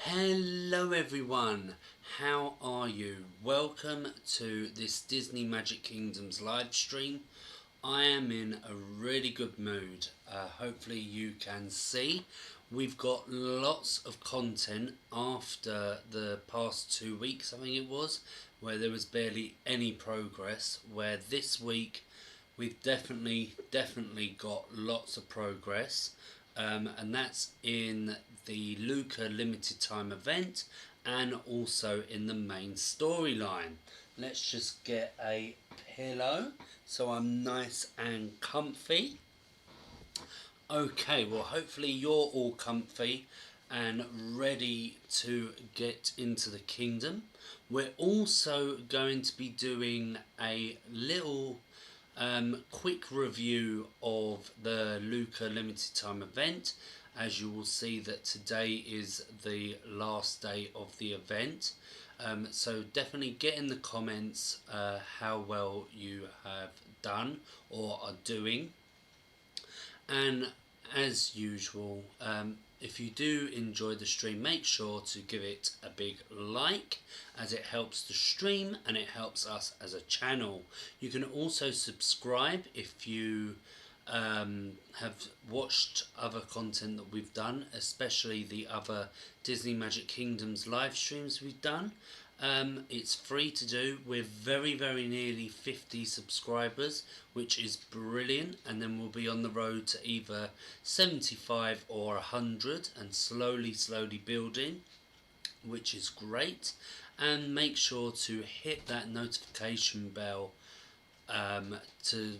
Hello everyone, how are you? Welcome to this Disney Magic Kingdoms live stream. I am in a really good mood. Hopefully you can see. We've got lots of content after the past 2 weeks, I think it was, where there was barely any progress, where this week we've definitely got lots of progress. And that's in the Luca limited time event and also in the main storyline. Let's just get a pillow so I'm nice and comfy. Okay, well, hopefully you're all comfy and ready to get into the kingdom. We're also going to be doing a little quick review of the Luca limited time event, as you will see that today is the last day of the event. So definitely get in the comments how well you have done or are doing. And as usual, if you do enjoy the stream, make sure to give it a big like, as it helps the stream and it helps us as a channel. You can also subscribe if you have watched other content that we've done, especially the other Disney Magic Kingdoms live streams we've done. It's free to do. We're very nearly 50 subscribers, which is brilliant, and then we'll be on the road to either 75 or 100 and slowly building, which is great. And make sure to hit that notification bell to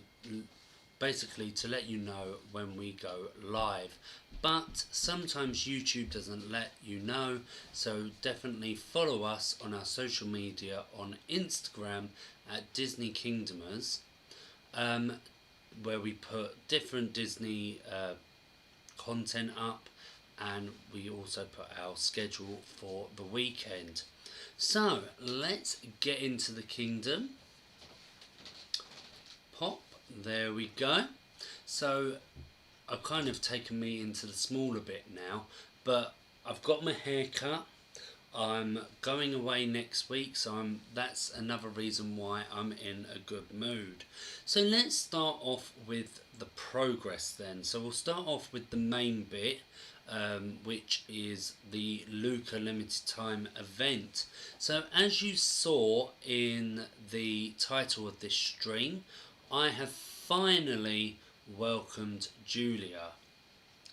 basically to let you know when we go live. But sometimes YouTube doesn't let you know, so definitely follow us on our social media on Instagram at Disney Kingdomers, where we put different Disney content up, and we also put our schedule for the weekend. So let's get into the kingdom. Pop, there we go. So I've kind of taken me into the smaller bit now, but I've got my hair cut. I'm going away next week, so that's another reason why I'm in a good mood. So let's start off with the progress then. So we'll start off with the main bit, which is the Luca limited time event. So as you saw in the title of this stream, I have finally welcomed Giulia.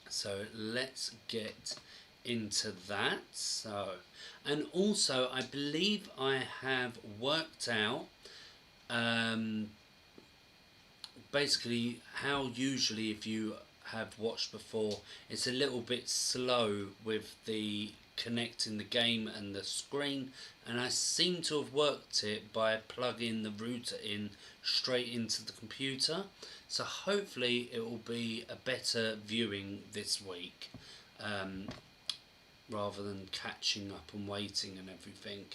So let's get into that. So, and also I believe I have worked out basically how usually, if you have watched before, it's a little bit slow with the connecting the game and the screen, and I seem to have worked it by plugging the router in straight into the computer. So hopefully it will be a better viewing this week, rather than catching up and waiting and everything.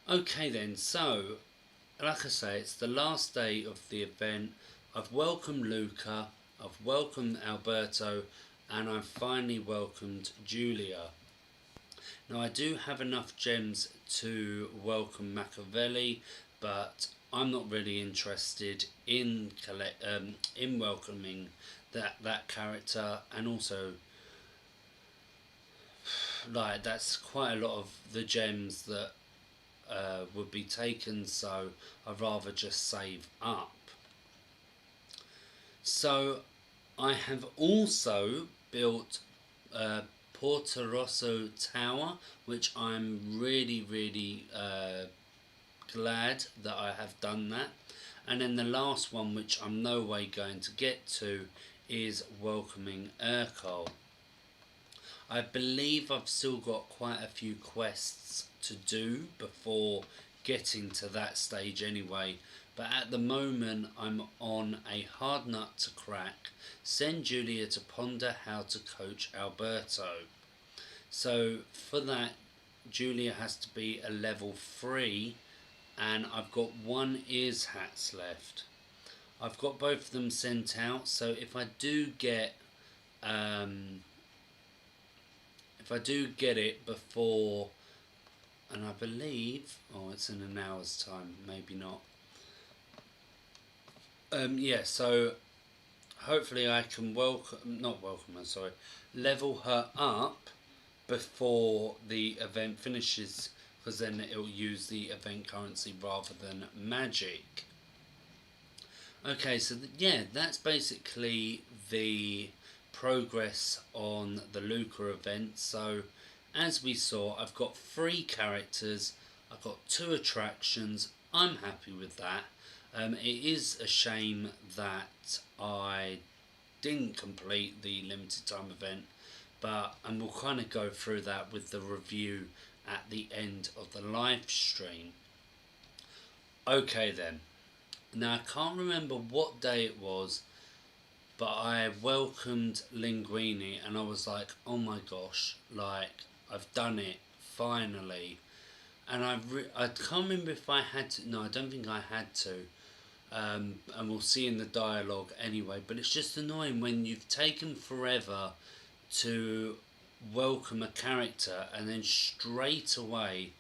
Okay then, so like I say, it's the last day of the event. I've welcomed Luca, I've welcomed Alberto, and I've finally welcomed Giulia. Now I do have enough gems to welcome Machiavelli, but I'm not really interested in welcoming that character, and also like that's quite a lot of the gems that would be taken, so I'd rather just save up. So I have also built Porto Rosso Tower, which I'm really glad that I have done that. And then the last one, which I'm no way going to get to, is welcoming Urkel. I believe I've still got quite a few quests to do before getting to that stage anyway, but at the moment I'm on a hard nut to crack. Send Giulia to ponder how to coach Alberto. So for that, Giulia has to be a level 3, and I've got 1 ears hats left. I've got both of them sent out, so if I do get if I do get it before, and I believe, oh, it's in an hour's time, maybe not. Yeah, so hopefully I can level her up before the event finishes, because then it'll use the event currency rather than magic. Okay, so yeah, that's basically the progress on the Luca event. So as we saw, I've got 3 characters, I've got 2 attractions. I'm happy with that. It is a shame that I didn't complete the limited time event, and we'll kind of go through that with the review at the end of the live stream. Okay then. Now I can't remember what day it was, but I welcomed Linguini and I was like, oh my gosh, like I've done it finally. And I can't remember if I had to. No, I don't think I had to. And we'll see in the dialogue anyway. But it's just annoying when you've taken forever to welcome a character and then straight away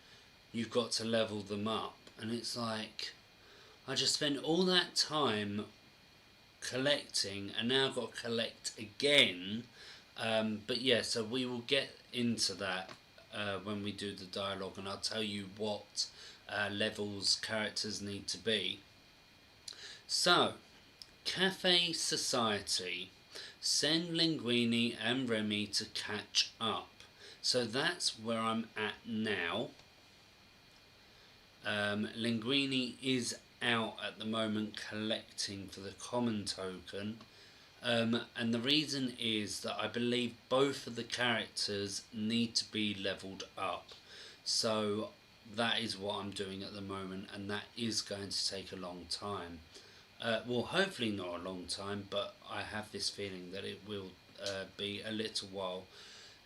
you've got to level them up. And it's like, I just spent all that time collecting and now I've got to collect again. But yeah, so we will get into that when we do the dialogue, and I'll tell you what levels characters need to be. So, Cafe Society. Send Linguini and Remy to catch up. So that's where I'm at now. Linguini is out at the moment collecting for the common token. And the reason is that I believe both of the characters need to be leveled up. So that is what I'm doing at the moment, and that is going to take a long time. Well, hopefully not a long time, but I have this feeling that it will be a little while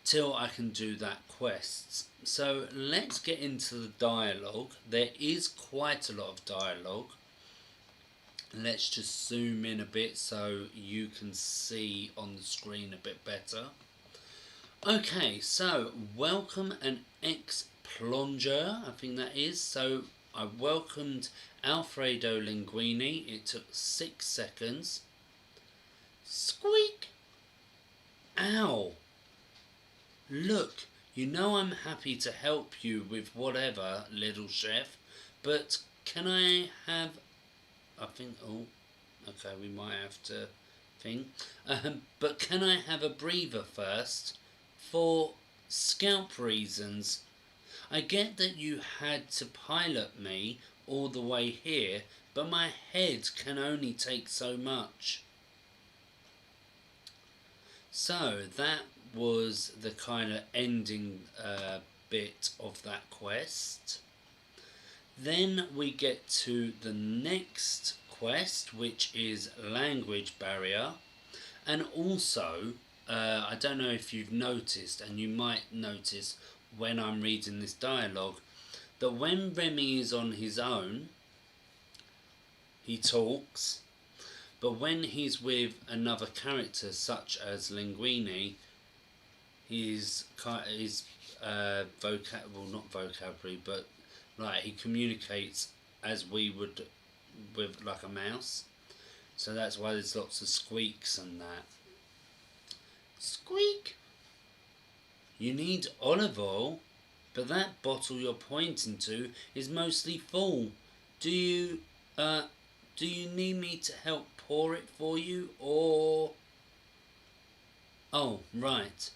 till I can do that quest. So let's get into the dialogue. There is quite a lot of dialogue. Let's just zoom in a bit so you can see on the screen a bit better. Okay, so welcome an ex-plonger, I think that is. So I welcomed Alfredo Linguini. It took 6 seconds. Squeak! Ow! Look, you know I'm happy to help you with whatever, little chef, but can I have... I think... Oh, okay, we might have to think. But can I have a breather first? For scalp reasons. I get that you had to pilot me all the way here, but my head can only take so much. So that was the kind of ending bit of that quest. Then we get to the next quest, which is language barrier. And also, I don't know if you've noticed, and you might notice when I'm reading this dialogue, that when Remy is on his own, he talks, but when he's with another character such as Linguini, his not vocabulary, but like he communicates as we would with like a mouse. So that's why there's lots of squeaks and that. Squeak! You need olive oil, but that bottle you're pointing to is mostly full. Do you need me to help pour it for you, or... Oh, right.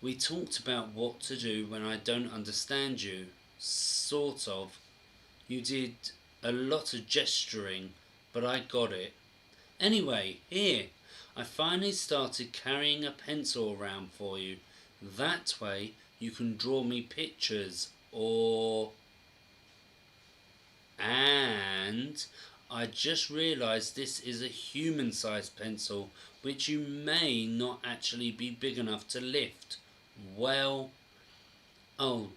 We talked about what to do when I don't understand you. Sort of. You did a lot of gesturing, but I got it. Anyway, here. I finally started carrying a pencil around for you. That way you can draw me pictures, or... And I just realised this is a human-sized pencil, which you may not actually be big enough to lift. Well... Oh,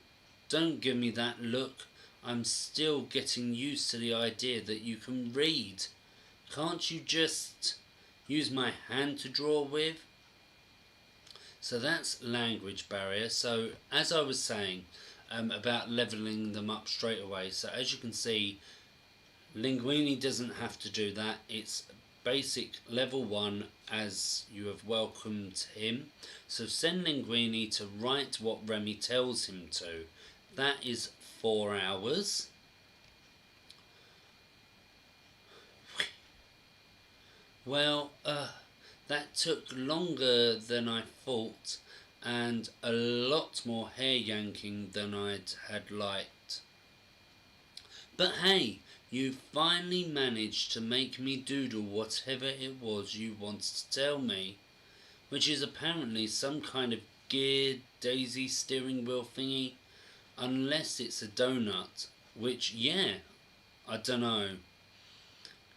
don't give me that look. I'm still getting used to the idea that you can read. Can't you just use my hand to draw with? So that's language barrier. So as I was saying about leveling them up straight away. So as you can see, Linguini doesn't have to do that. It's basic level 1 as you have welcomed him. So send Linguini to write what Remy tells him to. That is 4 hours. Well, that took longer than I thought and a lot more hair yanking than I'd had liked. But hey, you finally managed to make me doodle whatever it was you wanted to tell me, which is apparently some kind of geared daisy steering wheel thingy, unless it's a donut, which, yeah, I dunno.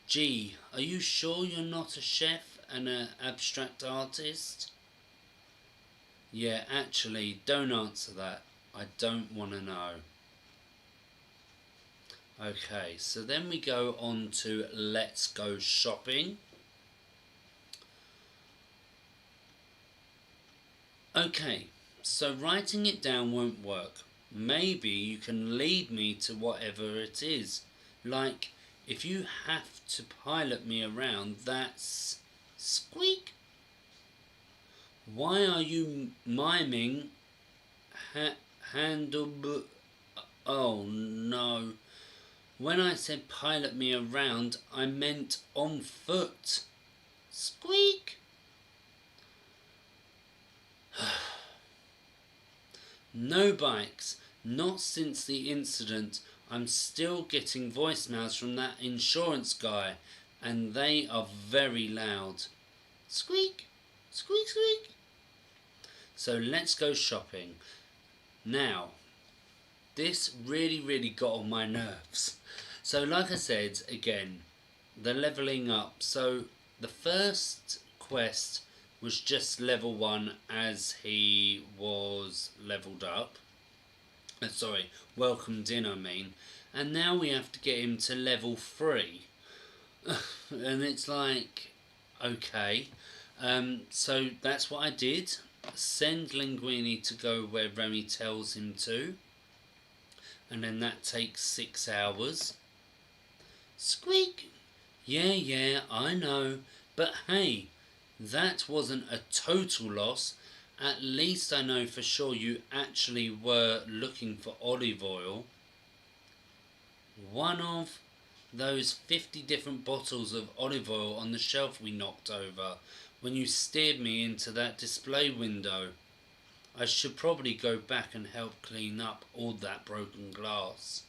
Gee, are you sure you're not a chef and an abstract artist? Yeah, actually, don't answer that. I don't want to know. Okay, so then we go on to Let's Go Shopping. Okay, so writing it down won't work. Maybe you can lead me to whatever it is. Like, if you have to pilot me around, that's... Squeak! Why are you miming handle... Oh no. When I said pilot me around, I meant on foot. Squeak! No bikes. Not since the incident. I'm still getting voicemails from that insurance guy, and they are very loud. Squeak! Squeak, squeak! So let's go shopping. Now, this really got on my nerves. So like I said, again, the levelling up. So the first quest was just level 1 as he was levelled up. Sorry, welcomed in, I mean. And now we have to get him to level 3. And it's like, okay. So that's what I did. Send Linguini to go where Remy tells him to. And then that takes 6 hours. Squeak! Yeah, I know. But hey, that wasn't a total loss. At least I know for sure you actually were looking for olive oil. One of those 50 different bottles of olive oil on the shelf we knocked over when you steered me into that display window. I should probably go back and help clean up all that broken glass.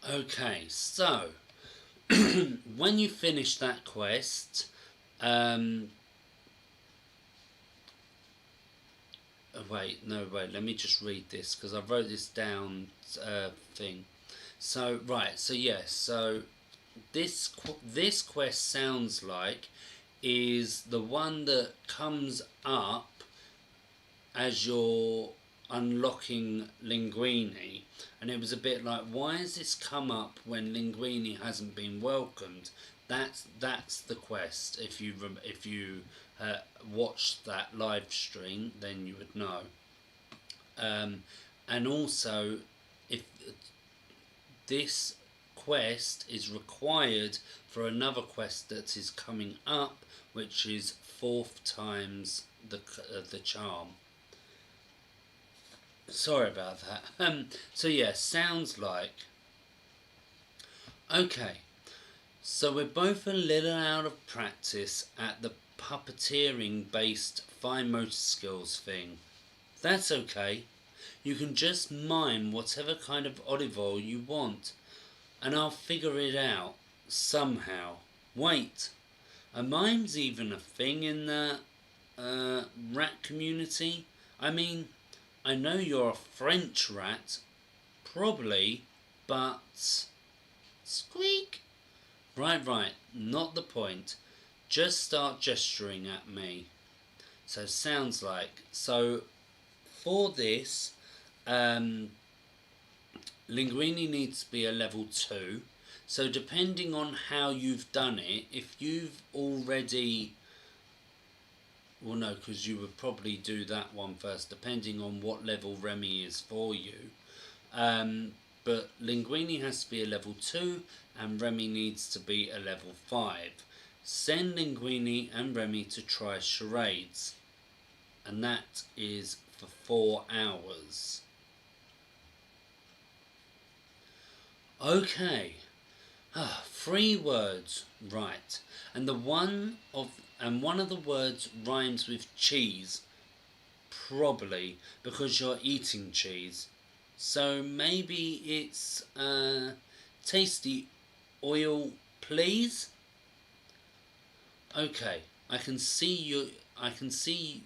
Okay, so when you finish that quest, wait, let me just read this because I wrote this down thing. So, right, so yes, so this quest sounds like is the one that comes up as you're unlocking Linguini, and it was a bit like, why has this come up when Linguini hasn't been welcomed? That's the quest. If you watched that live stream, then you would know. And also, if this quest is required for another quest that is coming up, which is 4th times the charm. Sorry about that. So yeah, sounds like... Okay, so we're both a little out of practice at the puppeteering based fine motor skills thing. That's okay. You can just mime whatever kind of olive oil you want, and I'll figure it out somehow. Wait, are mimes even a thing in the rat community? I mean, I know you're a French rat, probably, but... Squeak! Right, not the point. Just start gesturing at me. So sounds like... So, for this, Linguini needs to be a level 2. So depending on how you've done it, if you've already Well, no, because you would probably do that one first, depending on what level Remy is for you. Um, but Linguini has to be a level 2, and Remy needs to be a level 5. Send Linguini and Remy to try charades, and that is for 4 hours. Okay, 3 words, right, and one of the words rhymes with cheese, probably because you're eating cheese. So maybe it's tasty oil, please. Okay, I can see you. I can see.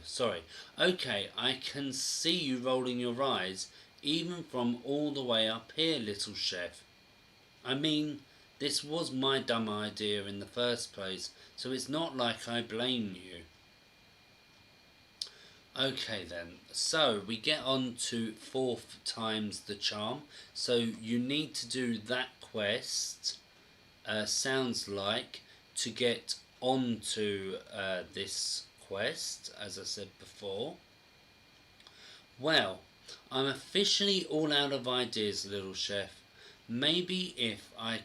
Sorry. Okay, I can see you rolling your eyes, even from all the way up here, little chef. I mean, this was my dumb idea in the first place, so it's not like I blame you. Okay then, so we get on to 4th times the charm. So you need to do that quest, sounds like, to get onto this quest, as I said before. Well, I'm officially all out of ideas, little chef. Maybe if I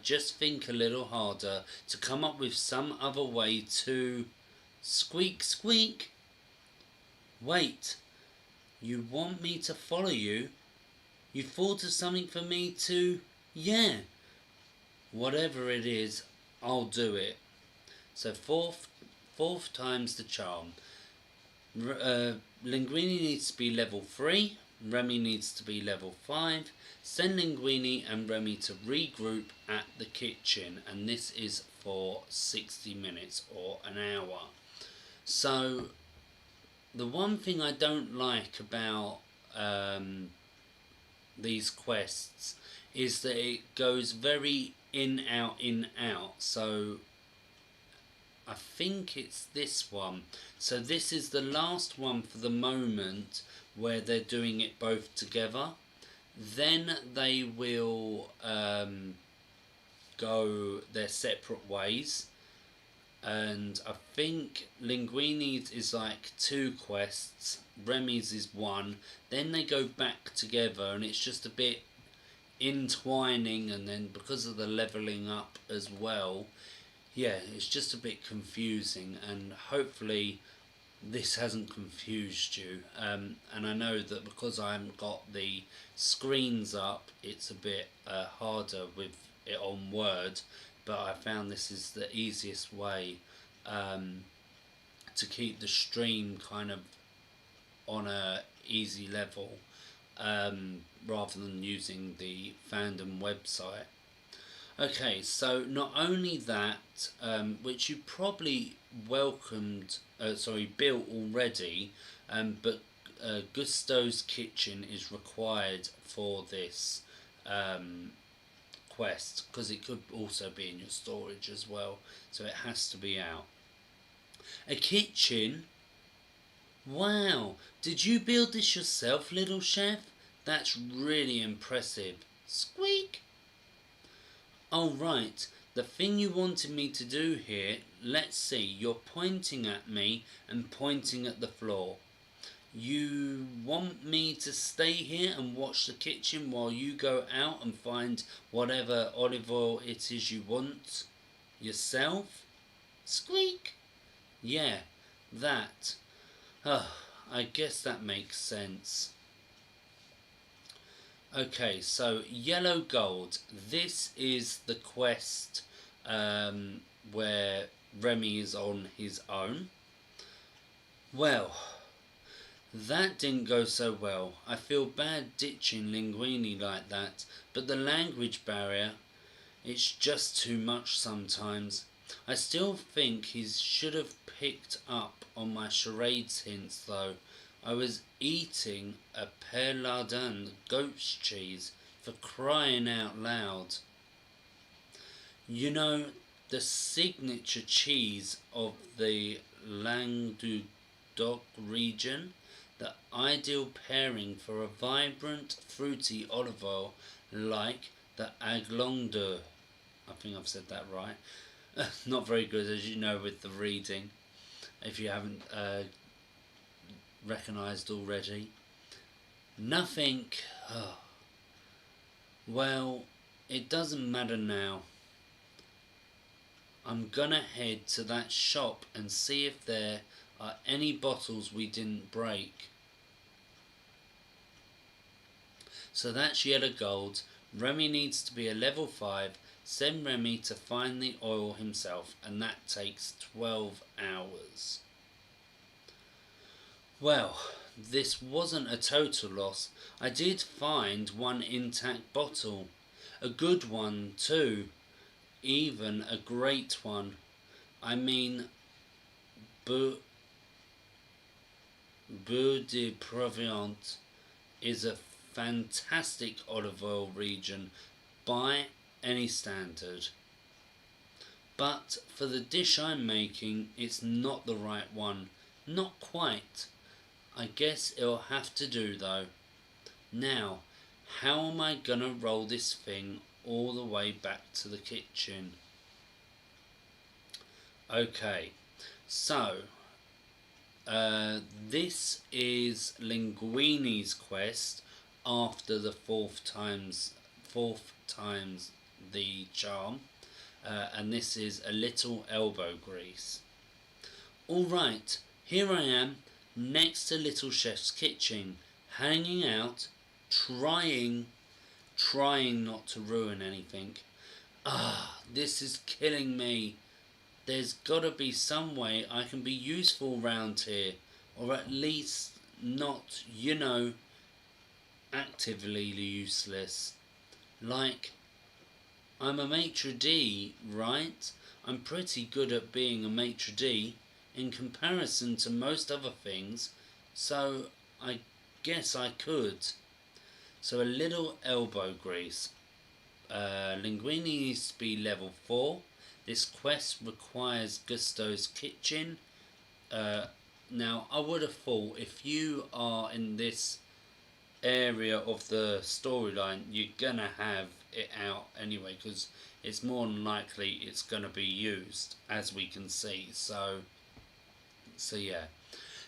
just think a little harder to come up with some other way to... Squeak, squeak. Wait, you want me to follow you? You thought of something for me to... Yeah. Whatever it is, I'll do it. So fourth time's the charm. Linguini needs to be level 3. Remy needs to be level 5. Send Linguini and Remy to regroup at the kitchen, and this is for 60 minutes or an hour. So, the one thing I don't like about these quests is that it goes very in, out. So, I think it's this one. So, this is the last one for the moment where they're doing it both together. Then they will go their separate ways. And I think Linguini's is like 2 quests, Remy's is 1, then they go back together and it's just a bit entwining, and then because of the levelling up as well, yeah, it's just a bit confusing, and hopefully this hasn't confused you. And I know that because I haven't got the screens up, it's a bit harder with it on Word, but I found this is the easiest way to keep the stream kind of on a easy level, rather than using the fandom website. Okay, so not only that, which you probably built already, but Gusto's kitchen is required for this quest, because it could also be in your storage as well, so it has to be out. A kitchen? Wow, did you build this yourself, little chef? That's really impressive. Squeak! Oh right, the thing you wanted me to do here, let's see, you're pointing at me and pointing at the floor. You want me to stay here and watch the kitchen while you go out and find whatever olive oil it is you want yourself? Squeak! Yeah, that. I guess that makes sense. Okay, so yellow gold. This is the quest where Remy is on his own. Well, that didn't go so well. I feel bad ditching Linguini like that, but the language barrier, it's just too much sometimes. I still think he should have picked up on my charades hints though. I was eating a Père Lardin goat's cheese, for crying out loud. You know, the signature cheese of the Languedoc region, the ideal pairing for a vibrant, fruity olive oil like the Aiglon d'Or. I think I've said that right. Not very good, as you know, with the reading, if you haven't recognised already. Nothing. Oh, well, it doesn't matter now. I'm gonna head to that shop and see if there are any bottles we didn't break. So that's yellow gold. Remy needs to be a level 5. Send Remy to find the oil himself, and that takes 12 hours. Well, this wasn't a total loss. I did find one intact bottle. A good one too. Even a great one. I mean, Beurre de Provence is a fantastic olive oil region by any standard. But for the dish I'm making, it's not the right one. Not quite. I guess it'll have to do though. Now, how am I gonna roll this thing all the way back to the kitchen? Okay, so this is Linguini's quest after the fourth times the charm, and this is a little elbow grease. Alright, here I am next to Little Chef's kitchen, hanging out, trying not to ruin anything. This is killing me. There's gotta be some way I can be useful round here, or at least not, actively useless. Like, I'm a maitre d', right? I'm pretty good at being a maitre d' in comparison to most other things, so I guess I could. So a little elbow grease. Linguini needs to be level 4. This quest requires Gusto's kitchen. Now, I would have thought if you are in this area of the storyline, you're gonna have it out anyway, because it's more than likely it's gonna be used, as we can see. So yeah.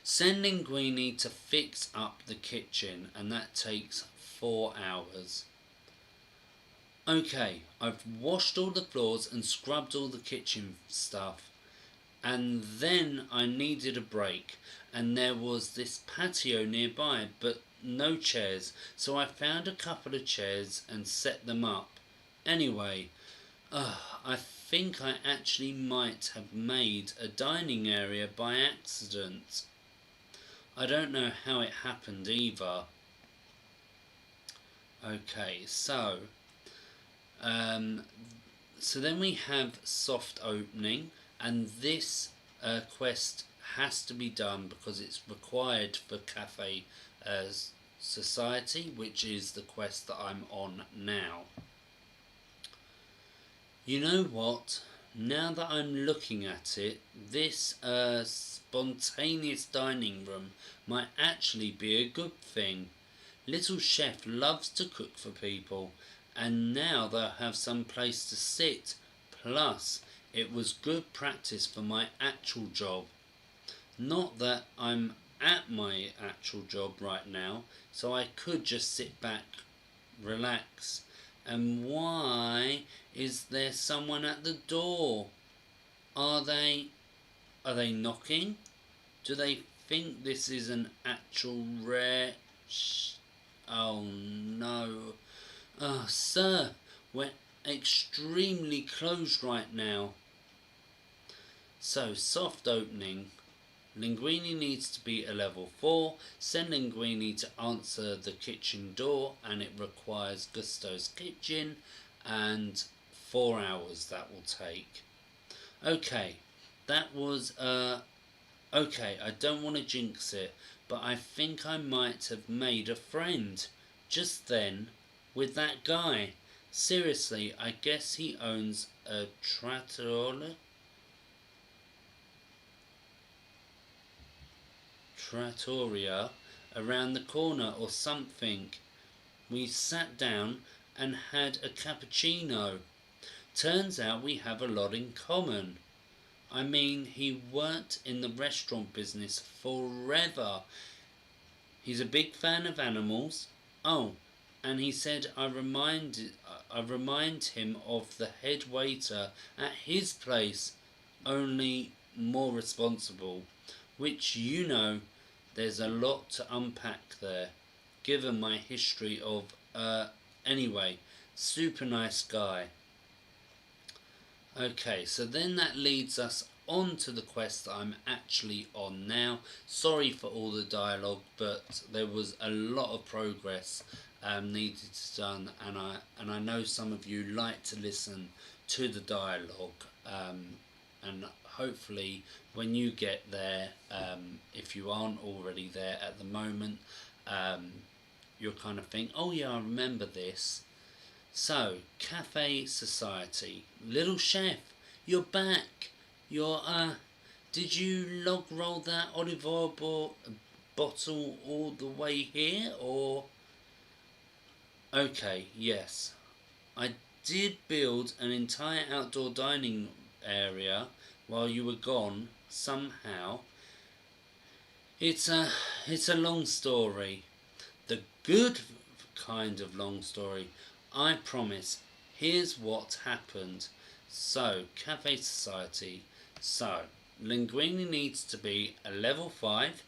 Send Linguini to fix up the kitchen, and that takes 4 hours. Okay, I've washed all the floors and scrubbed all the kitchen stuff, and then I needed a break, and there was this patio nearby, but no chairs, so I found a couple of chairs and set them up. Anyway, I think I actually might have made a dining area by accident. I don't know how it happened either. Okay, so then we have soft opening, and this quest has to be done because it's required for Cafe Society, which is the quest that I'm on now. You know what? Now that I'm looking at it, this spontaneous dining room might actually be a good thing. Little Chef loves to cook for people, and now they'll have some place to sit. Plus, it was good practice for my actual job. Not that I'm at my actual job right now, so I could just sit back, relax. And why is there someone at the door? Are they knocking? Do they think this is an actual rare... Oh no. Sir, we're extremely closed right now. So, soft opening. Linguini needs to be a level 4. Send Linguini to answer the kitchen door, and it requires Gusto's kitchen, and 4 hours that will take. Okay, that was, okay, I don't want to jinx it, but I think I might have made a friend just then with that guy. Seriously, I guess he owns a trattoria around the corner or something. We sat down and had a cappuccino. Turns out we have a lot in common. I mean, he worked in the restaurant business forever. He's a big fan of animals. Oh, and he said I remind him of the head waiter at his place, only more responsible. Which, there's a lot to unpack there, given my history of anyway, super nice guy. Okay, so then that leads us on to the quest that I'm actually on now. Sorry for all the dialogue, but there was a lot of progress needed to be done, and I know some of you like to listen to the dialogue, and hopefully when you get there, if you aren't already there at the moment, you'll kind of think, oh yeah, I remember this. So, Cafe Society. Little Chef, you're back. Did you log roll that olive oil bottle all the way here, or? Okay, yes. I did build an entire outdoor dining area while you were gone, somehow. It's a long story. The good kind of long story. I promise. Here's what happened. So, Cafe Society. So, Linguini needs to be a level 5.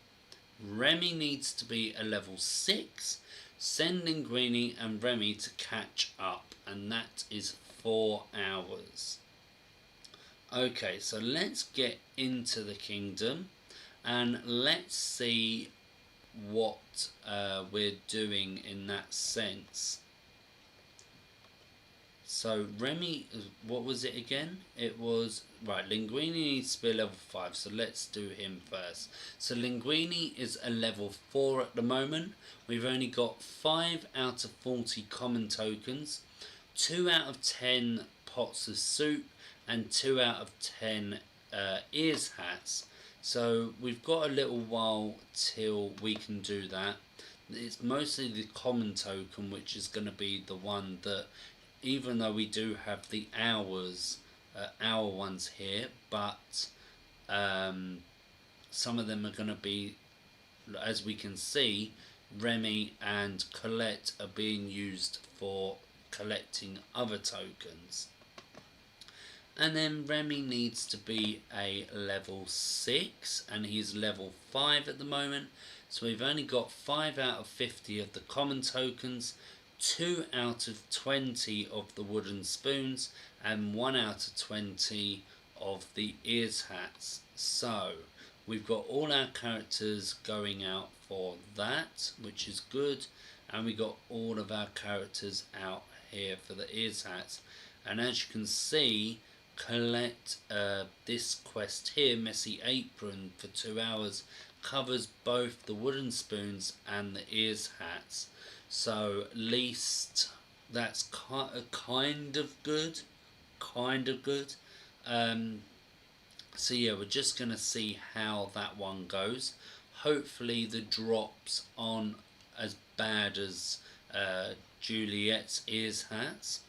Remy needs to be a level 6. Send Linguini and Remy to catch up. And that is 4 hours. Okay, so let's get into the kingdom. And let's see what we're doing in that sense. So Remy, what was it again? It was, right, Linguini needs to be a level 5, so let's do him first. So Linguini is a level 4 at the moment. We've only got 5 out of 40 common tokens, 2 out of 10 pots of soup, and 2 out of 10 ears hats. So we've got a little while till we can do that. It's mostly the common token which is going to be the one that, even though we do have the hour ones here, but some of them are going to be, as we can see, Remy and Colette are being used for collecting other tokens. And then Remy needs to be a level 6, and he's level 5 at the moment. So we've only got 5 out of 50 of the common tokens, 2 out of 20 of the wooden spoons, and 1 out of 20 of the ears hats. So we've got all our characters going out for that, which is good, and we got all of our characters out here for the ears hats. And as you can see, collect this quest here, Messy Apron, for 2 hours, covers both the wooden spoons and the ears hats. So at least that's kind of good. So yeah, we're just going to see how that one goes. Hopefully the drops aren't as bad as Juliet's ears hats.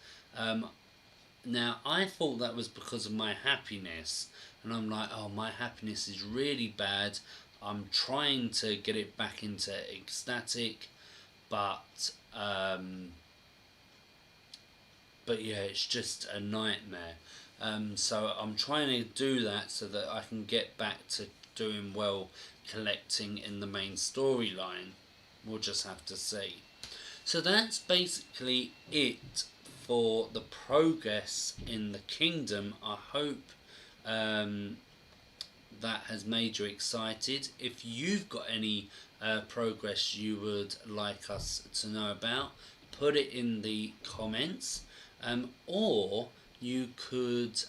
Now I thought that was because of my happiness, and I'm like, oh, my happiness is really bad. I'm trying to get it back into ecstatic, but yeah, it's just a nightmare. So I'm trying to do that so that I can get back to doing well collecting in the main storyline. We'll just have to see. So that's basically it for the progress in the kingdom. I hope that has made you excited. If you've got any progress you would like us to know about, put it in the comments, or you could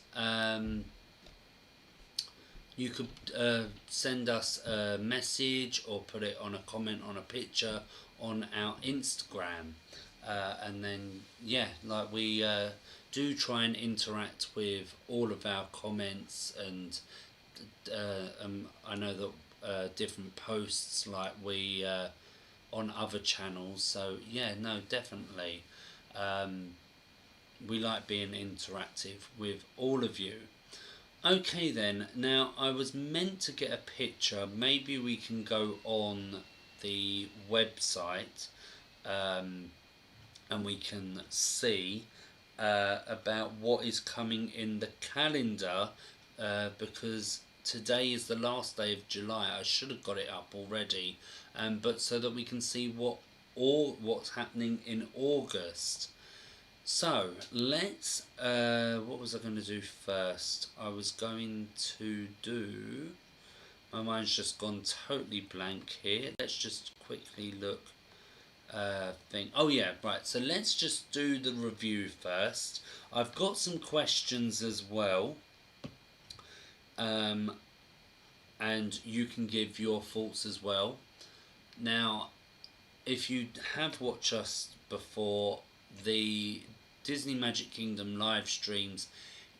send us a message or put it on a comment on a picture on our Instagram, and then yeah, like we do try and interact with all of our comments, and I know that different posts like we on other channels. So yeah, no, definitely. we like being interactive with all of you. Okay then, now I was meant to get a picture. Maybe we can go on the website and we can see about what is coming in the calendar, because today is the last day of July. I should have got it up already, but so that we can see what's happening in August. So let's. What was I going to do first? I was going to do. My mind's just gone totally blank here. Let's just quickly look. Oh yeah, right. So let's just do the review first. I've got some questions as well. And you can give your thoughts as well. Now, if you have watched us before, the Disney Magic Kingdom live streams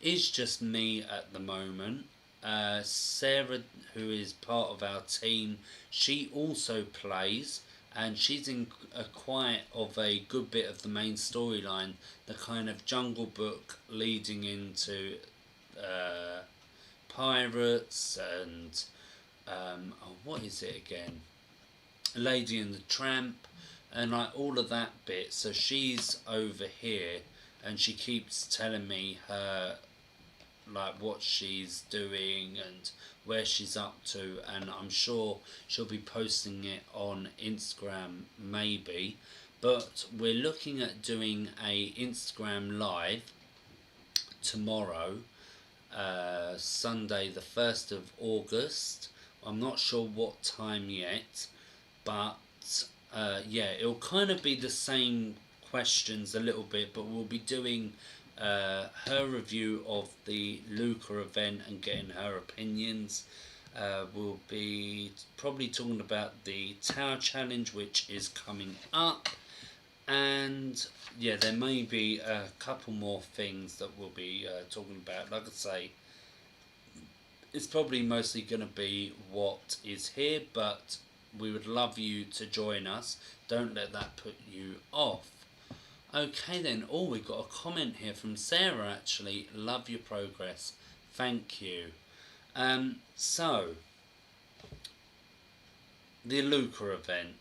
is just me at the moment. Sarah, who is part of our team, she also plays, and she's in quite of a good bit of the main storyline, the kind of Jungle Book leading into pirates and what is it again? Lady and the Tramp, and like all of that bit. So she's over here, and she keeps telling me her like what she's doing and where she's up to, and I'm sure she'll be posting it on Instagram maybe. But we're looking at doing a Instagram live tomorrow, Sunday the 1st of August. I'm not sure what time yet, but yeah, it'll kind of be the same questions a little bit, but we'll be doing her review of the Luca event and getting her opinions. We'll be probably talking about the Tower Challenge, which is coming up, and yeah, there may be a couple more things that we'll be talking about. Like I say, it's probably mostly going to be what is here, but we would love you to join us. Don't let that put you off. Okay then, we've got a comment here from Sarah actually. Love your progress. Thank you. So, the Luca event.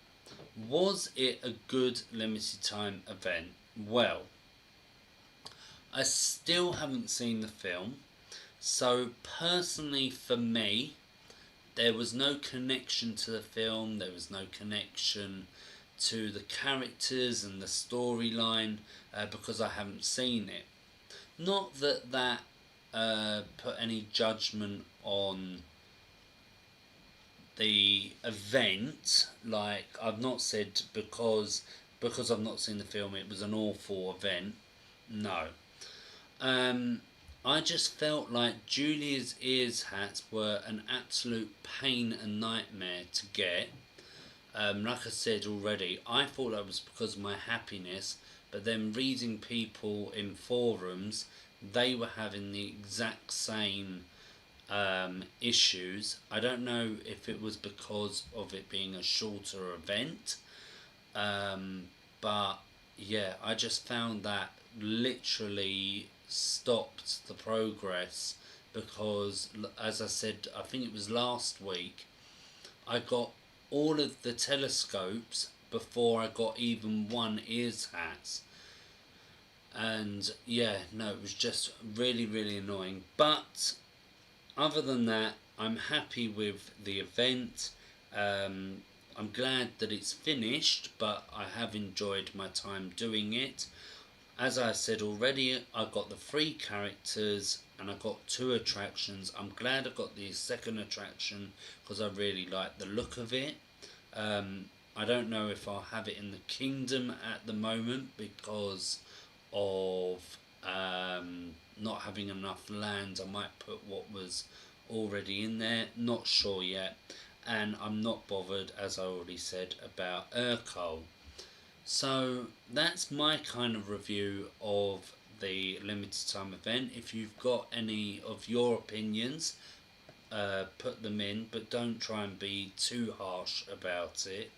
Was it a good limited time event? Well, I still haven't seen the film. So personally for me, there was no connection to the film. There was no connection to the characters and the storyline because I haven't seen it. Not that that put any judgment on the event. Like, I've not said because I've not seen the film it was an awful event. No. I just felt like Giulia's ears hats were an absolute pain and nightmare to get. Like I said already, I thought that was because of my happiness, but then reading people in forums, they were having the exact same issues. I don't know if it was because of it being a shorter event, but yeah, I just found that literally stopped the progress because, as I said, I think it was last week, I got all of the telescopes before I got even one ears hats. And yeah, no, it was just really, really annoying. But other than that, I'm happy with the event. I'm glad that it's finished, but I have enjoyed my time doing it. As I said already, I got the 3 characters and I got 2 attractions. I'm glad I got the second attraction because I really like the look of it. I don't know if I'll have it in the kingdom at the moment because of not having enough land. I might put what was already in there, not sure yet. And I'm not bothered, as I already said, about Urkel. So that's my kind of review of the limited time event. If you've got any of your opinions, put them in, but don't try and be too harsh about it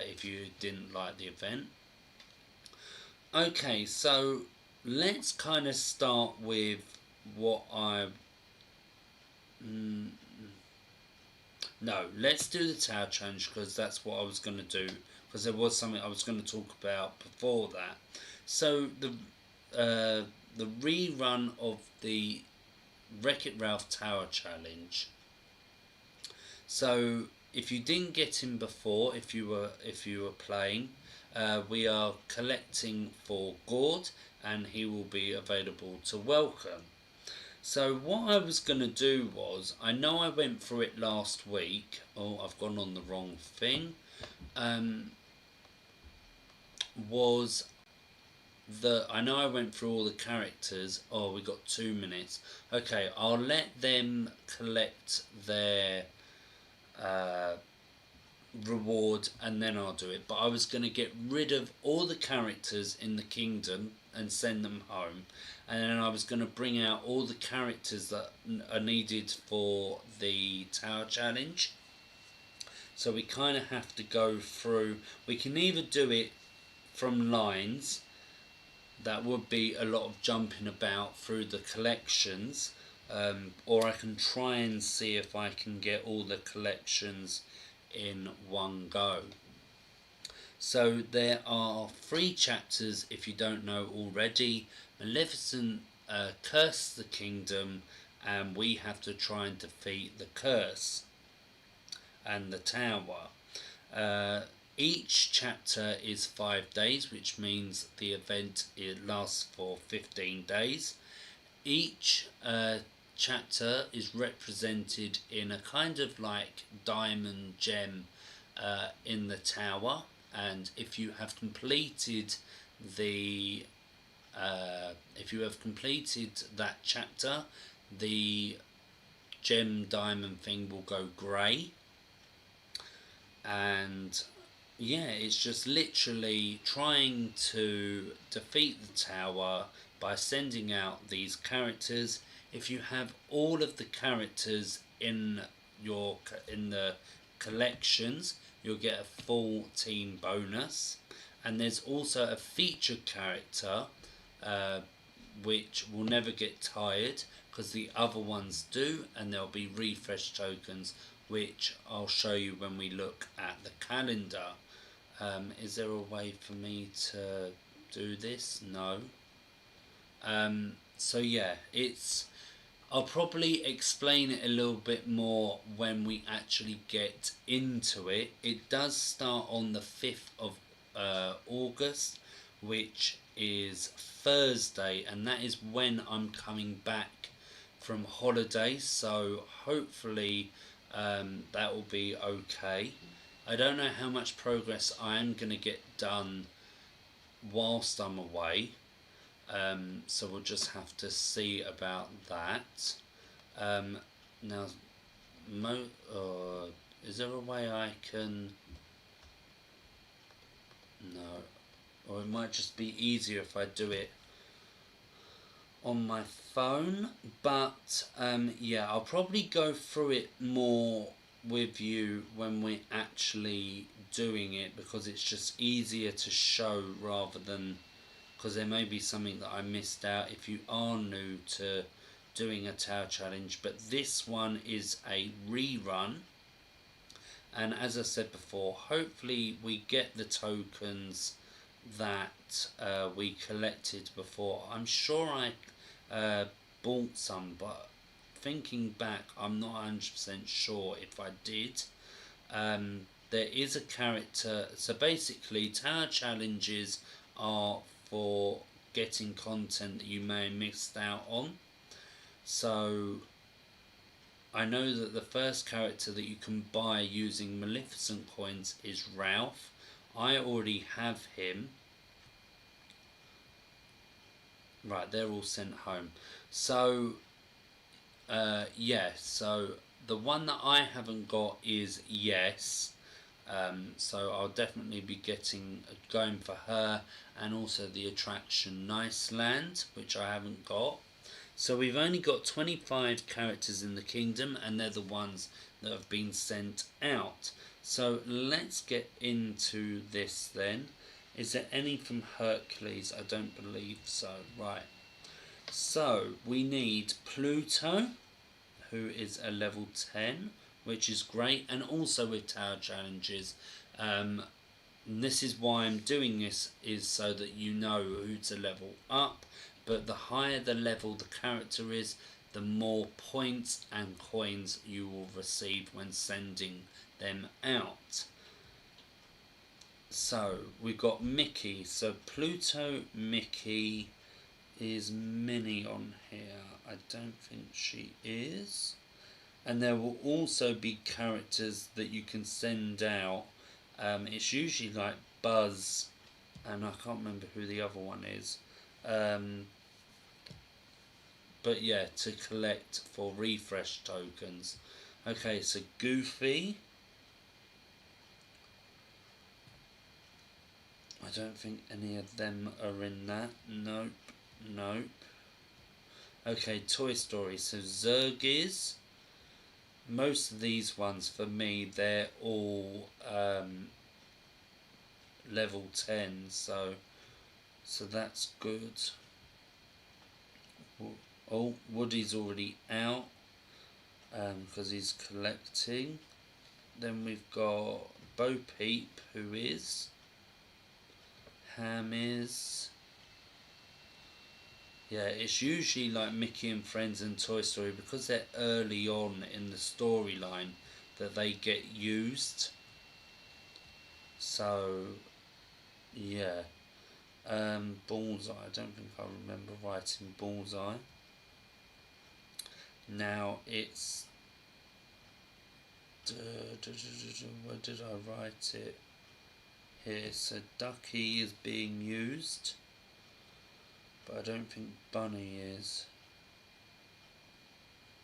if you didn't like the event. Okay, so let's kind of start with what I. No, let's do the tower challenge because that's what I was going to do. Because there was something I was going to talk about before that. So the rerun of the Wreck-It Ralph Tower Challenge. So if you didn't get him before, if you were playing, we are collecting for Gord, and he will be available to welcome. So what I was going to do was, I know I went through it last week. Oh, I've gone on the wrong thing. Was I know I went through all the characters. Oh, we got 2 minutes. Okay, I'll let them collect their uh, reward and then I'll do it. But I was going to get rid of all the characters in the kingdom and send them home, and then I was going to bring out all the characters that are needed for the tower challenge. So we kind of have to go through. We can either do it from lines. That would be a lot of jumping about through the collections, or I can try and see if I can get all the collections in one go. So there are 3 chapters, if you don't know already. Maleficent cursed the kingdom, and we have to try and defeat the curse and the tower. Each chapter is 5 days, which means the event lasts for 15 days. Each chapter is represented in a kind of like diamond gem in the tower, and if you have completed the that chapter, the gem diamond thing will go grey. And yeah, it's just literally trying to defeat the tower by sending out these characters. If you have all of the characters in the collections, you'll get a full team bonus. And there's also a featured character which will never get tired because the other ones do, and there'll be refresh tokens which I'll show you when we look at the calendar. Is there a way for me to do this? No. So yeah, I'll probably explain it a little bit more when we actually get into it. It does start on the 5th of August, which is Thursday, and that is when I'm coming back from holiday, so hopefully that will be okay. I don't know how much progress I am going to get done whilst I'm away, so we'll just have to see about that. Now, is there a way I can... No, or it might just be easier if I do it on my phone, but yeah, I'll probably go through it more with you when we're actually doing it, because it's just easier to show rather than, because there may be something that I missed out if you are new to doing a tower challenge. But this one is a rerun, and as I said before, hopefully we get the tokens that we collected before. I'm sure I bought some, but thinking back, I'm not 100% sure if I did. There is a character, so basically tower challenges are for getting content that you may have missed out on. So I know that the first character that you can buy using Maleficent coins is Ralph. I already have him. Right, they're all sent home. So yeah, so the one that I haven't got is Yes. So I'll definitely be going for her, and also the attraction Nice Land, which I haven't got. So we've only got 25 characters in the kingdom, and they're the ones that have been sent out. So let's get into this then. Is there any from Hercules? I don't believe so. Right. So we need Pluto, who is a level 10, which is great, and also with tower challenges. And this is why I'm doing this, is so that you know who to level up. But the higher the level the character is, the more points and coins you will receive when sending them out. So we've got Mickey. So Pluto Mickey, is Minnie on here? I don't think she is. And there will also be characters that you can send out. It's usually like Buzz, and I can't remember who the other one is. But yeah, to collect for refresh tokens. Okay, so Goofy. I don't think any of them are in that. Nope. Nope. Okay, Toy Story. So Zurg is. Most of these ones for me, they're all level 10, so that's good. Oh, Woody's already out because he's collecting. Then we've got Bo Peep, who is. Ham is. Yeah, it's usually like Mickey and Friends and Toy Story, because they're early on in the storyline that they get used. So, yeah. Bullseye. I don't think I remember writing Bullseye. Now it's. Where did I write it? Here. So Ducky is being used, but I don't think Bunny is.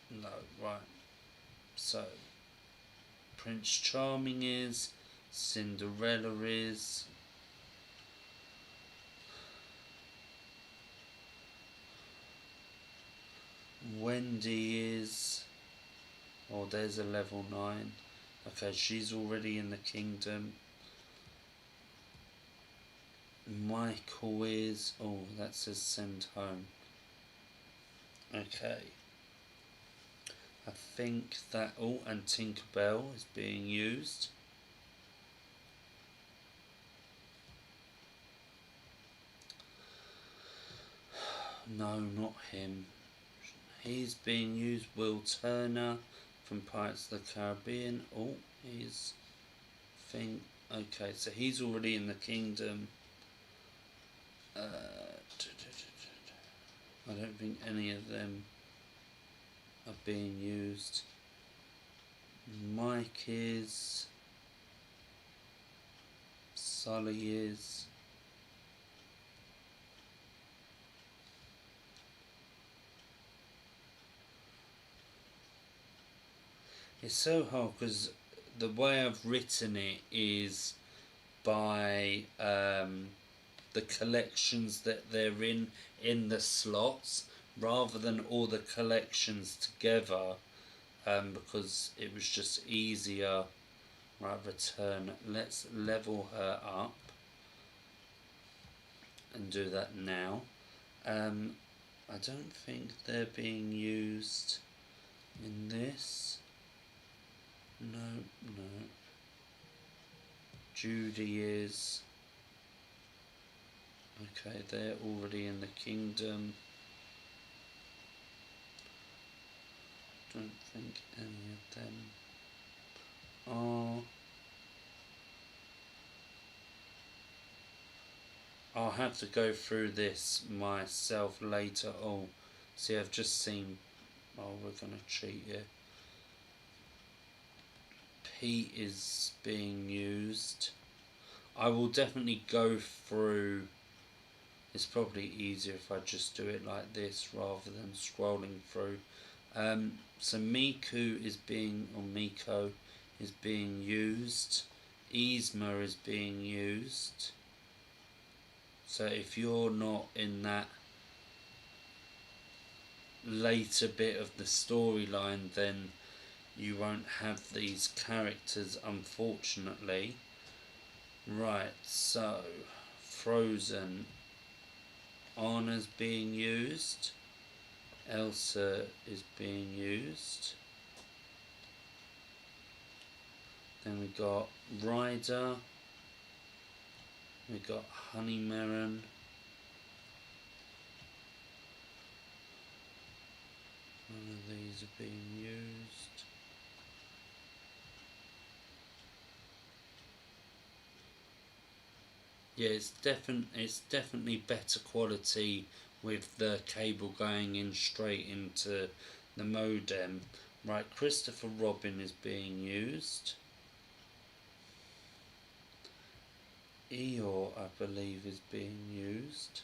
No, right. So Prince Charming is. Cinderella is. Wendy is. Oh, there's a level 9. Okay, she's already in the kingdom. Michael is. Oh, that says send home. Okay. I think that. Oh, and Tinkerbell is being used. No, not him. He's being used. Will Turner from Pirates of the Caribbean. Oh, he's thing. Okay, so he's already in the kingdom. I don't think any of them are being used. Mike is. Sully is. It's so hard because the way I've written it is by the collections that they're in the slots, rather than all the collections together, because it was just easier. Right, return. Let's level her up and do that now. I don't think they're being used in this. No, no. Judy is. Okay, they're already in the kingdom. Don't think any of them are. I'll have to go through this myself later. Oh, see, I've just seen. Oh, we're gonna cheat here. Pete is being used. I will definitely go through. It's probably easier if I just do it like this rather than scrolling through. So Miku is being, or Miko is being used. Yzma is being used. So if you're not in that later bit of the storyline, then you won't have these characters, unfortunately. Right, so Frozen, Anna's being used. Elsa is being used. Then we got Ryder. We got Honey Melon. None of these are being used. Yeah, it's definitely better quality with the cable going in straight into the modem. Right, Christopher Robin is being used. Eeyore, I believe, is being used.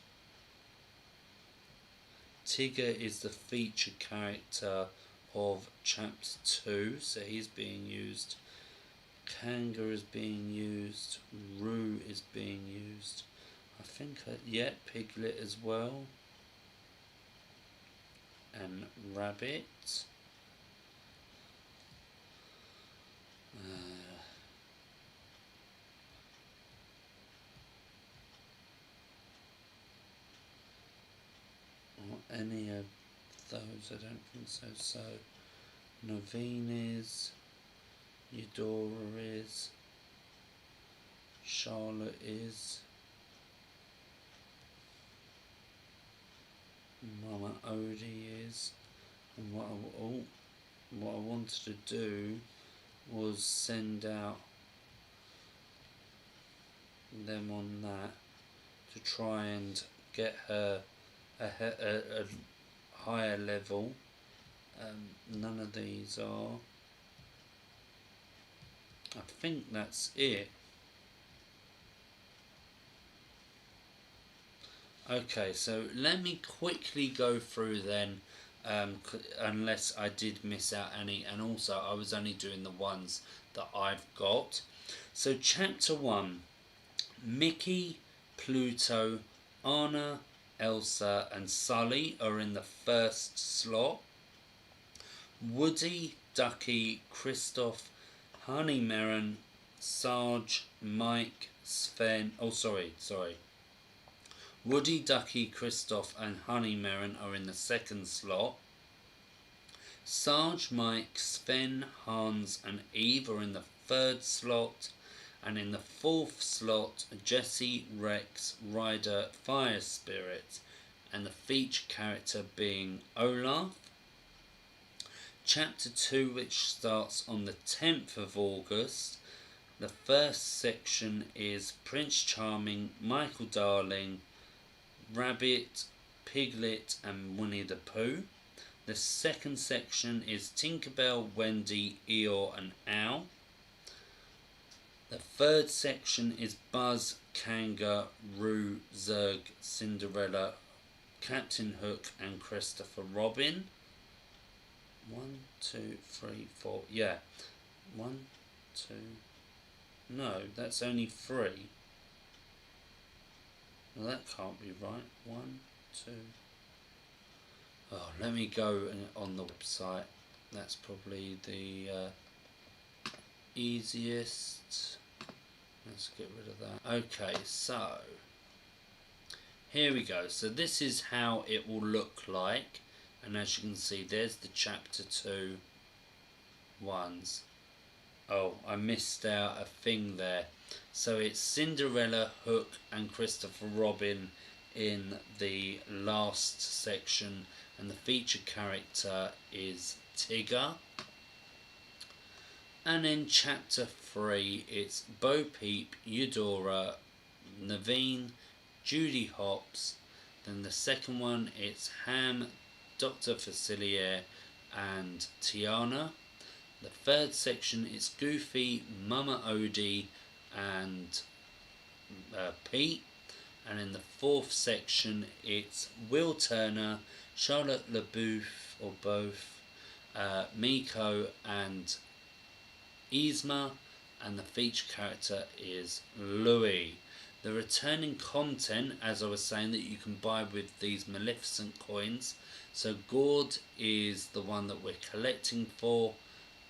Tigger is the featured character of Chapter 2, so he's being used. Kanga is being used. Roo is being used. I think, Piglet as well. And Rabbit. Or any of those, I don't think so. So, Naveen is. Eudora is. Charlotte is. Mama Odie is. And what I wanted to do was send out them on that to try and get her a higher level. None of these are. I think that's it. Okay, so let me quickly go through then, unless I did miss out any, and also I was only doing the ones that I've got. So Chapter 1, Mickey, Pluto, Anna, Elsa and Sully are in the first slot. Woody, Ducky, Kristoff, Honey Melon, Sarge, Mike, Sven... Woody, Ducky, Kristoff and Honey Melon are in the second slot. Sarge, Mike, Sven, Hans and Eve are in the third slot. And in the fourth slot, Jesse, Rex, Ryder, Fire Spirit, and the feature character being Olaf. Chapter 2, which starts on the 10th of August. The first section is Prince Charming, Michael Darling, Rabbit, Piglet and Winnie the Pooh. The second section is Tinkerbell, Wendy, Eeyore and Owl. The third section is Buzz, Kanga, Roo, Zurg, Cinderella, Captain Hook and Christopher Robin. 1, 2, 3, 4. Yeah. 1, 2. No, that's only 3. Well, that can't be right. 1, 2. Oh, let me go on the website. That's probably the easiest. Let's get rid of that. Okay, so here we go. So this is how it will look like. And as you can see, there's the Chapter 2 ones. Oh, I missed out a thing there. So it's Cinderella, Hook and Christopher Robin in the last section. And the featured character is Tigger. And in Chapter 3, it's Bo Peep, Eudora, Naveen, Judy Hopps. Then the second one, it's Ham, Dr. Facilier and Tiana. The third section is Goofy, Mama Odie and Pete. And in the fourth section, it's Will Turner, Charlotte LaBeouf or both, Miko and Yzma, and the feature character is Louis. The returning content, as I was saying, that you can buy with these Maleficent coins. So Gord is the one that we're collecting for,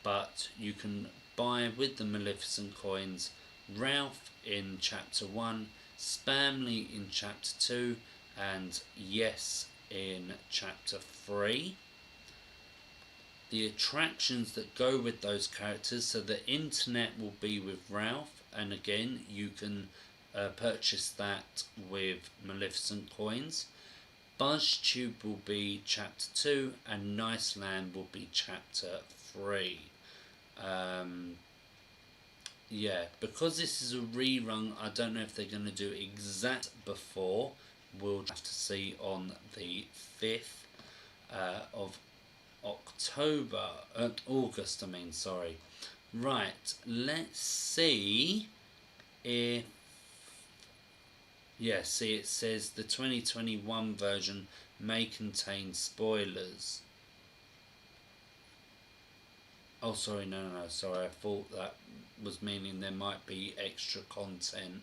but you can buy with the Maleficent coins Ralph in Chapter 1, Spamly in Chapter 2, and Yes in Chapter 3. The attractions that go with those characters, so the internet will be with Ralph, and again you can purchase that with Maleficent coins. BuzzTube will be Chapter 2, and Nice Land will be Chapter 3. Yeah, because this is a rerun, I don't know if they're going to do exact before. We'll have to see on the 5th of October, August, I mean, sorry. Right, let's see if... Yeah, see, it says the 2021 version may contain spoilers. Oh, sorry, no, sorry, I thought that was meaning there might be extra content.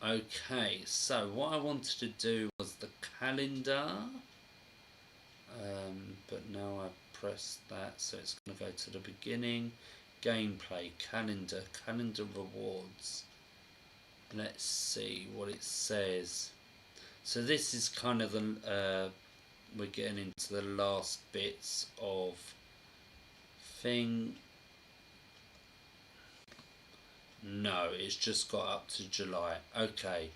Okay, so what I wanted to do was the calendar. But now I've pressed that, so it's going to go to the beginning. Gameplay, calendar rewards. Let's see what it says. So this is kind of the, we're getting into the last bits of thing. No, it's just got up to July. Okay.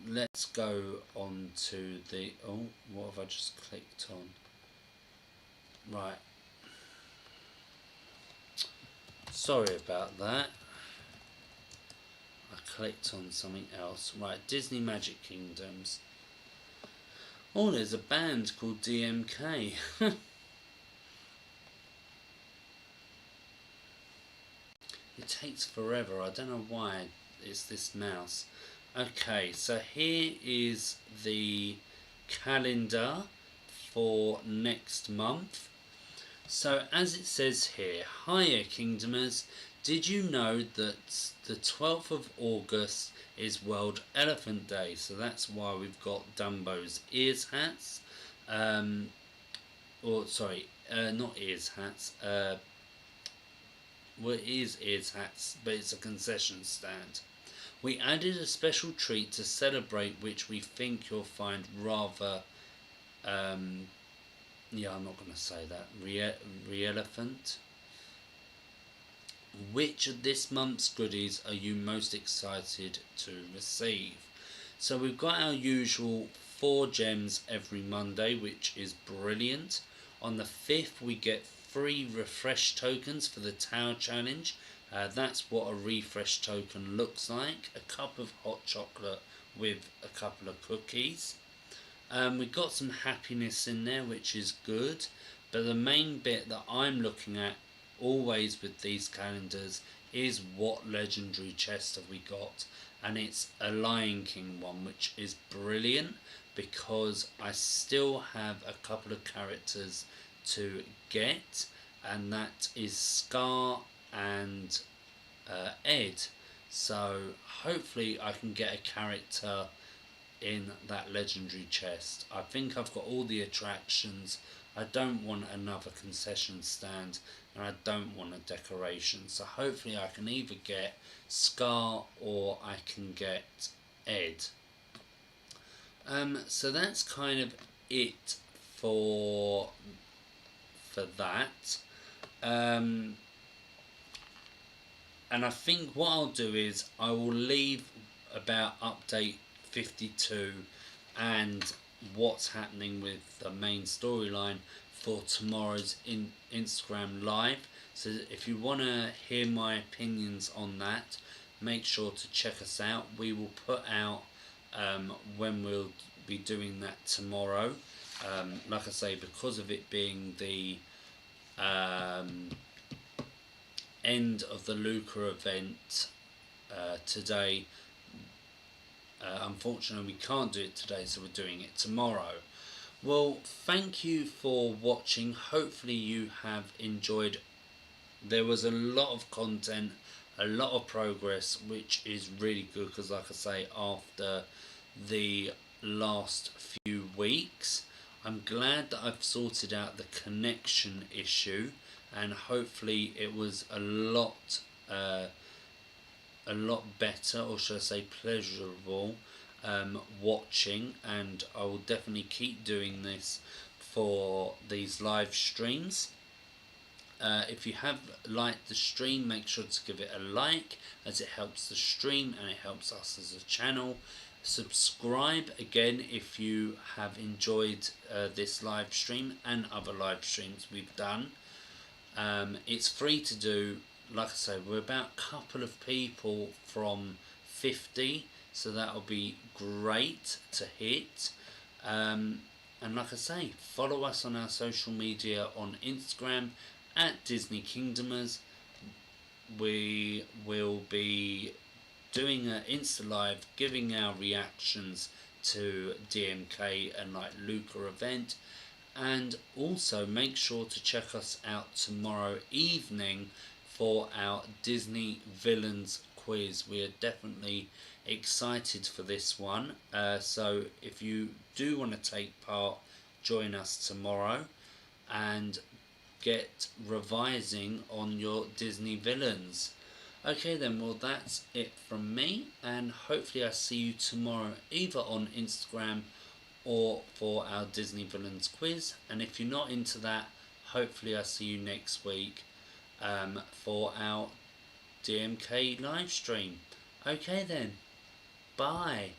Let's go on to the... Oh, what have I just clicked on? Right. Sorry about that. I clicked on something else. Right, Disney Magic Kingdoms. Oh, there's a band called DMK. It takes forever. I don't know why it's this mouse. Okay, so here is the calendar for next month. So as it says here, hiya Kingdomers, did you know that the 12th of August is World Elephant Day? So that's why we've got Dumbo's ears hats. Not ears hats. Well, it is ears hats, but it's a concession stand. We added a special treat to celebrate, which we think you'll find rather... yeah, I'm not going to say that. Re-elephant. Which of this month's goodies are you most excited to receive? So we've got our usual 4 gems every Monday, which is brilliant. On the 5th we get 3 refresh tokens for the Tower Challenge. That's what a refresh token looks like. A cup of hot chocolate with a couple of cookies. We've got some happiness in there, which is good. But the main bit that I'm looking at always with these calendars is what legendary chest have we got. And it's a Lion King one, which is brilliant because I still have a couple of characters to get, and that is Scar and Ed. So hopefully I can get a character in that legendary chest. I think I've got all the attractions. I don't want another concession stand, and I don't want a decoration. So hopefully I can either get Scar or I can get Ed. So that's kind of it for that. And I think what I'll do is I will leave about update 52 and what's happening with the main storyline for tomorrow's Instagram live. So if you want to hear my opinions on that, make sure to check us out. We will put out when we'll be doing that tomorrow. Like I say, because of it being the end of the Luca event today, unfortunately we can't do it today, so we're doing it tomorrow. Well, thank you for watching. Hopefully you have enjoyed. There was a lot of content, a lot of progress, which is really good because, like I say, after the last few weeks, I'm glad that I've sorted out the connection issue, and hopefully it was a lot a lot better, or should I say pleasurable, watching, and I will definitely keep doing this for these live streams. If you have liked the stream, make sure to give it a like, as it helps the stream and it helps us as a channel. Subscribe again if you have enjoyed this live stream and other live streams we've done. It's free to do. Like I say, we're about a couple of people from 50, so that'll be great to hit. And like I say, follow us on our social media on Instagram at Disney Kingdomers. We will be doing an Insta Live, giving our reactions to DMK and like Luca event. And also make sure to check us out tomorrow evening for our Disney Villains quiz. We are definitely excited for this one. So if you do want to take part, join us tomorrow and get revising on your Disney villains. Okay then, well that's it from me, and hopefully I see you tomorrow either on Instagram or for our Disney Villains quiz. And if you're not into that, hopefully I see you next week for our DMK live stream. Okay then, bye.